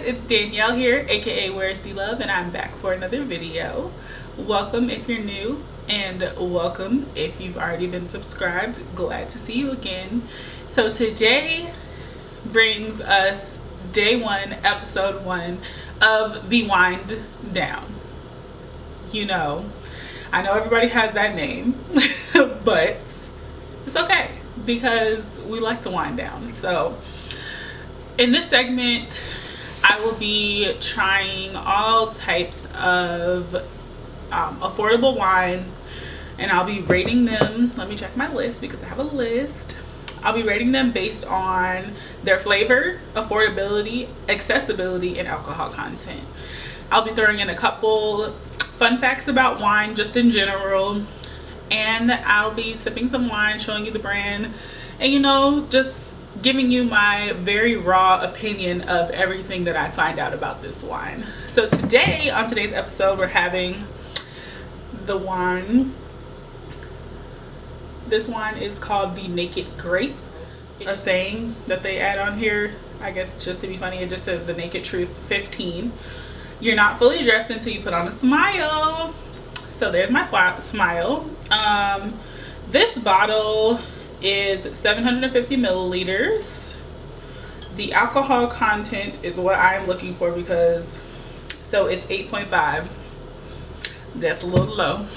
guys, it's Danielle here, aka Where's D Love, and I'm back for another video. Welcome if you're new, and welcome if you've already been subscribed. Glad to see you again. So today brings us day one, episode one of the Wind Down. You know, I know everybody has that name, but it's okay because we like to wind down. So in this segment, I will be trying all types of affordable wines, and I'll be rating them. Let me check my list because I have a list. I'll be rating them based on their flavor, affordability, accessibility, and alcohol content. I'll be throwing in a couple fun facts about wine just in general, and I'll be sipping some wine, showing you the brand, and you know, just giving you my very raw opinion of everything that I find out about this wine. So today, on today's episode, we're having the wine. This wine is called the Naked Grape. A saying that they add on here, I guess just to be funny, it just says the Naked Truth 15. You're not fully dressed until you put on a smile. So there's my smile. This bottle is 750 milliliters. The alcohol content is what I'm looking for because, so it's 8.5. That's a little low,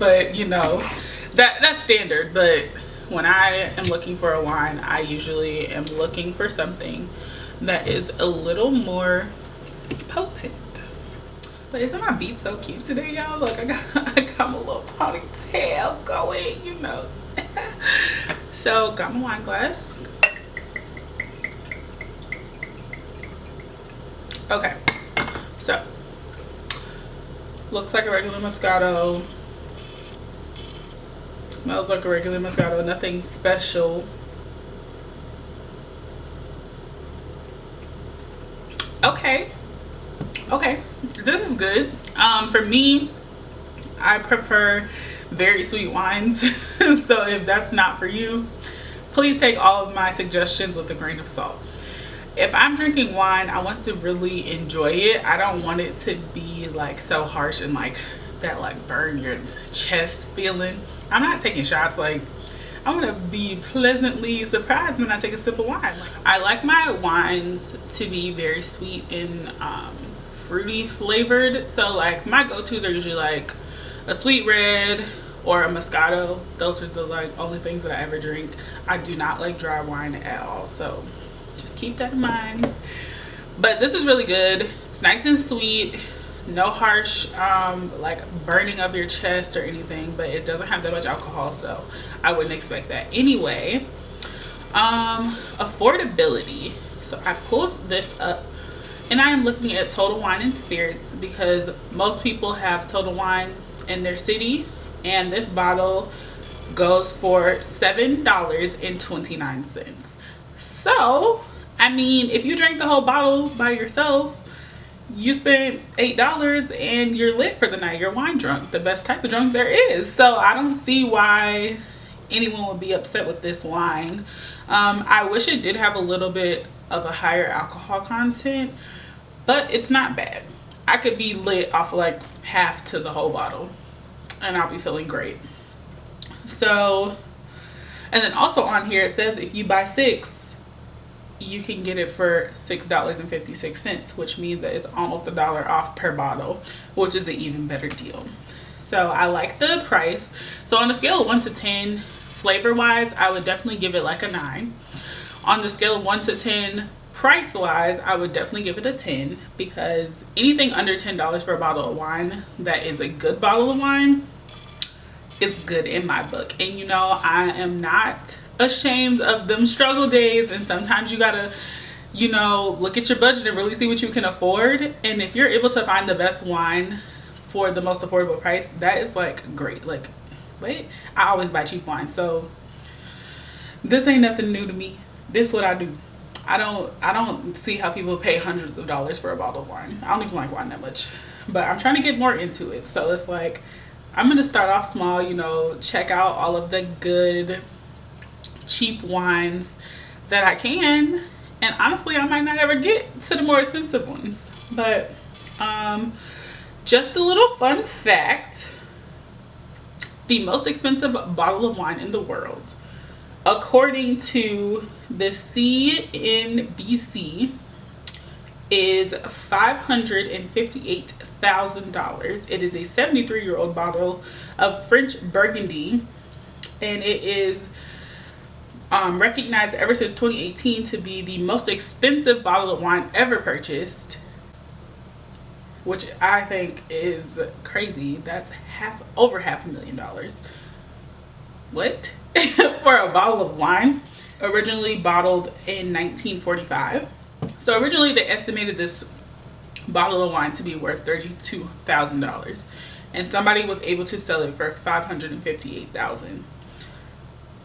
but you know, that's standard. But when I am looking for a wine, I usually am looking for something that is a little more potent. But isn't my beat so cute today, y'all? Look, I got my little ponytail going, you know. So got my wine glass. Okay, so looks like a regular Moscato, smells like a regular Moscato, nothing special. Okay, this is good. For me, I prefer very sweet wines. So if that's not for you, please take all of my suggestions with a grain of salt. If I'm drinking wine, I want to really enjoy it. I don't want it to be like so harsh and like that like burn your chest feeling. I'm not taking shots. Like, I want to be pleasantly surprised when I take a sip of wine. I like my wines to be very sweet and fruity flavored. So like my go-tos are usually like a sweet red or a Moscato. Those are the like only things that I ever drink. I do not like dry wine at all, so just keep that in mind. But this is really good. It's nice and sweet, no harsh like burning of your chest or anything, but it doesn't have that much alcohol, so I wouldn't expect that anyway. Affordability. So I pulled this up and I am looking at Total Wine and Spirits because most people have Total Wine in their city, and this bottle goes for $7.29. So I mean, if you drink the whole bottle by yourself, you spent $8 and you're lit for the night. You're wine drunk, the best type of drunk there is. So I don't see why anyone would be upset with this wine. I wish it did have a little bit of a higher alcohol content, but it's not bad. I could be lit off of like half to the whole bottle and I'll be feeling great. So, and then also on here it says if you buy 6, you can get it for $6.56, which means that it's almost $1 off per bottle, which is an even better deal. So I like the price. So on a scale of 1 to 10, flavor wise, I would definitely give it like a 9. On the scale of 1 to 10, price wise, I would definitely give it a 10, because anything under $10 for a bottle of wine that is a good bottle of wine is good in my book. And you know, I am not ashamed of them struggle days, and sometimes you gotta, you know, look at your budget and really see what you can afford. And if you're able to find the best wine for the most affordable price, that is like great. Like, wait, I always buy cheap wine, so this ain't nothing new to me. This is what I do. I don't see how people pay hundreds of dollars for a bottle of wine. I don't even like wine that much, but I'm trying to get more into it. So it's like, I'm gonna start off small, you know, check out all of the good cheap wines that I can, And honestly, I might not ever get to the more expensive ones. But just a little fun fact, the most expensive bottle of wine in the world, according to the CNBC, is $558,000. It is a 73-year-old bottle of French Burgundy, and it is recognized ever since 2018 to be the most expensive bottle of wine ever purchased, which I think is crazy. That's over $500,000. What? For a bottle of wine, originally bottled in 1945. So originally they estimated this bottle of wine to be worth $32,000, and somebody was able to sell it for $558,000.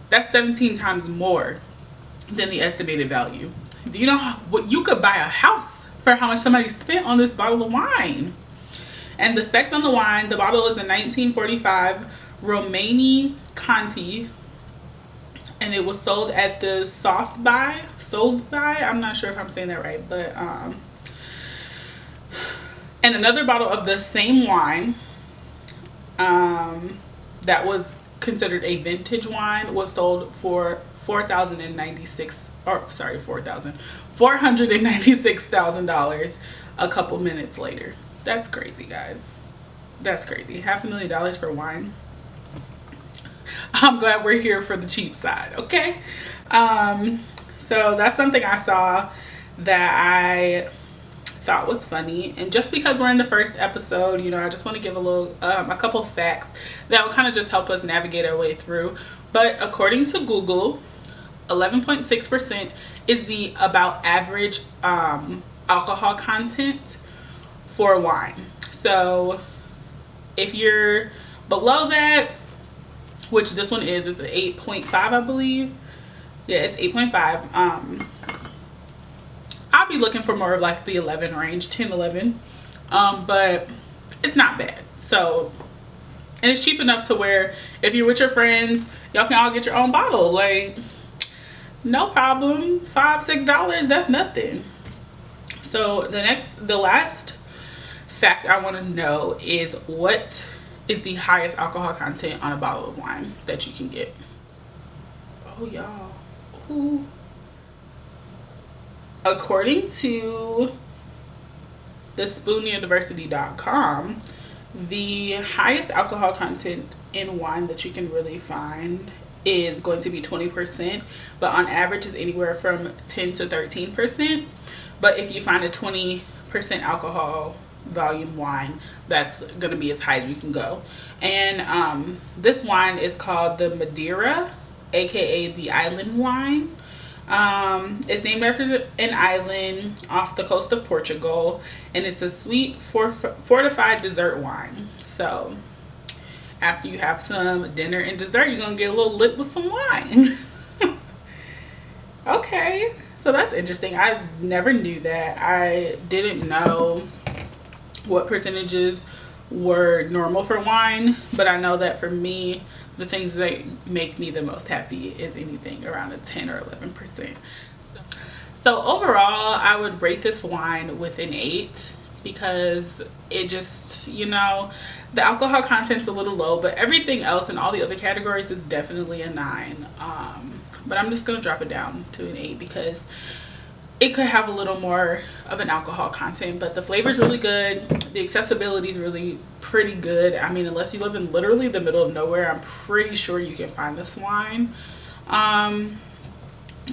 That's 17 times more than the estimated value. Do you know what you could buy a house for, how much somebody spent on this bottle of wine? And the specs on the wine, the bottle is a 1945 Romani Conti, and it was sold at the sold by, I'm not sure if I'm saying that right, but and another bottle of the same wine that was considered a vintage wine was sold for $496,000 a couple minutes later. That's crazy, guys. That's crazy. $500,000 for wine. I'm glad we're here for the cheap side, okay? So that's something I saw that I thought was funny. And just because we're in the first episode, you know, I just want to give a couple facts that will kind of just help us navigate our way through. But according to Google, 11.6% is the about average alcohol content for wine. So if you're below that, which this one is, it's an 8.5, I believe. Yeah, it's 8.5. I'll be looking for more of like the 11 range, 10, 11. But it's not bad. So, and it's cheap enough to where if you're with your friends, y'all can all get your own bottle. Like, no problem. $5, $6, that's nothing. So the last fact I want to know is, what is the highest alcohol content on a bottle of wine that you can get? Oh, y'all. Ooh. According to the spoonuniversity.com, the highest alcohol content in wine that you can really find is going to be 20%, but on average is anywhere from 10 to 13%. But if you find a 20% alcohol volume wine, that's going to be as high as you can go. And this wine is called the Madeira, aka the island wine. It's named after an island off the coast of Portugal, and it's a sweet fortified dessert wine. So after you have some dinner and dessert, you're gonna get a little lit with some wine. Okay, so that's interesting. I never knew that. I didn't know what percentages were normal for wine, but I know that for me, the things that make me the most happy is anything around a 10 or 11%. So overall, I would rate this wine with an 8, because it just, you know, the alcohol content's a little low, but everything else in all the other categories is definitely a 9. But I'm just gonna drop it down to an 8 because it could have a little more of an alcohol content, but the flavor is really good. The accessibility is really pretty good. I mean, unless you live in literally the middle of nowhere, I'm pretty sure you can find this wine. And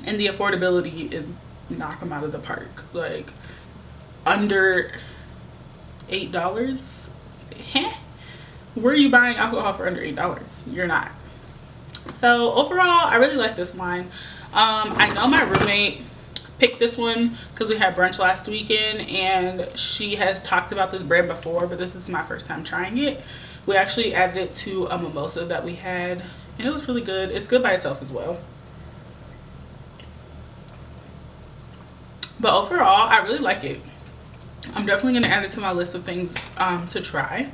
the affordability is knock them out of the park. Like, under $8? Heh? Where are you buying alcohol for under $8? You're not. So overall, I really like this wine. I know my roommate picked this one because we had brunch last weekend, and she has talked about this brand before, but this is my first time trying it. We actually added it to a mimosa that we had, and it was really good. It's good by itself as well. But overall, I really like it. I'm definitely going to add it to my list of things to try.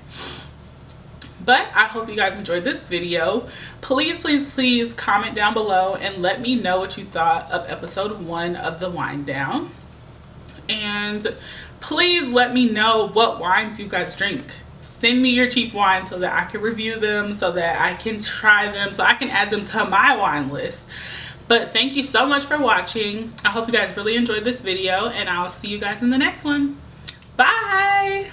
But I hope you guys enjoyed this video. Please, please, please comment down below and let me know what you thought of episode 1 of the Wine Down. And please let me know what wines you guys drink. Send me your cheap wines so that I can review them, so that I can try them, so I can add them to my wine list. But thank you so much for watching. I hope you guys really enjoyed this video, and I'll see you guys in the next one. Bye!